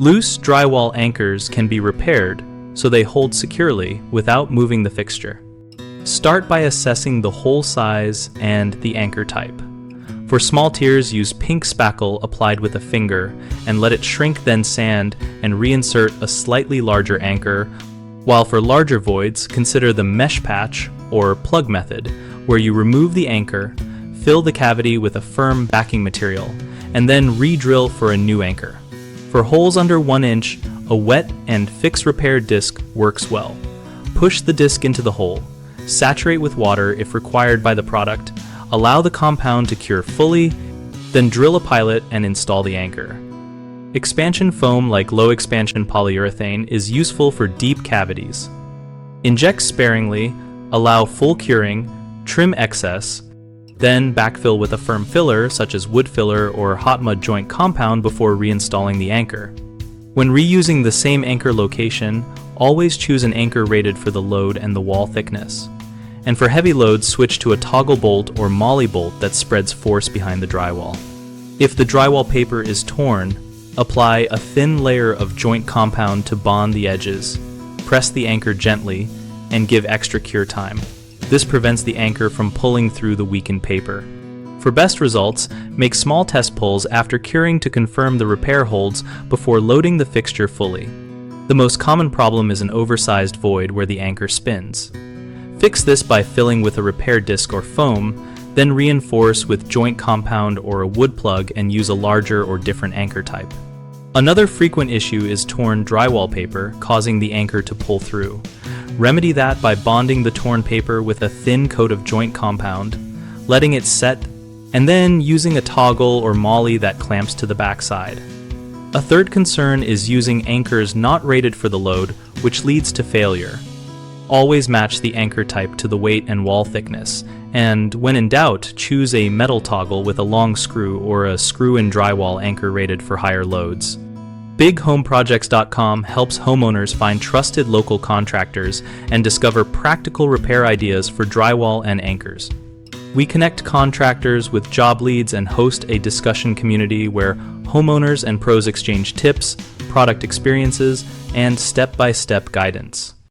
Loose drywall anchors can be repaired so they hold securely without moving the fixture. Start by assessing the hole size and the anchor type. For small tiers, use pink spackle applied with a finger and let it shrink, then sand and reinsert a slightly larger anchor, while for larger voids, consider the mesh patch or plug method, where you remove the anchor, fill the cavity with a firm backing material, and then re-drill for a new anchor. For holes under 1 inch, a wet and fix repair disc works well. Push the disc into the hole, saturate with water if required by the product, allow the compound to cure fully, then drill a pilot and install the anchor. Expansion foam like low expansion polyurethane is useful for deep cavities. Inject sparingly, allow full curing, trim excess, then backfill with a firm filler such as wood filler or hot mud joint compound before reinstalling the anchor. When reusing the same anchor location, always choose an anchor rated for the load and the wall thickness. And for heavy loads, switch to a toggle bolt or molly bolt that spreads force behind the drywall. If the drywall paper is torn, apply a thin layer of joint compound to bond the edges, press the anchor gently, and give extra cure time. This prevents the anchor from pulling through the weakened paper. For best results, make small test pulls after curing to confirm the repair holds before loading the fixture fully. The most common problem is an oversized void where the anchor spins. Fix this by filling with a repair disc or foam, then reinforce with joint compound or a wood plug and use a larger or different anchor type. Another frequent issue is torn drywall paper, causing the anchor to pull through. Remedy that by bonding the torn paper with a thin coat of joint compound, letting it set, and then using a toggle or molly that clamps to the backside. A third concern is using anchors not rated for the load, which leads to failure. Always match the anchor type to the weight and wall thickness, and when in doubt, choose a metal toggle with a long screw or a screw-in drywall anchor rated for higher loads. BigHomeProjects.com helps homeowners find trusted local contractors and discover practical repair ideas for drywall and anchors. We connect contractors with job leads and host a discussion community where homeowners and pros exchange tips, product experiences, and step-by-step guidance.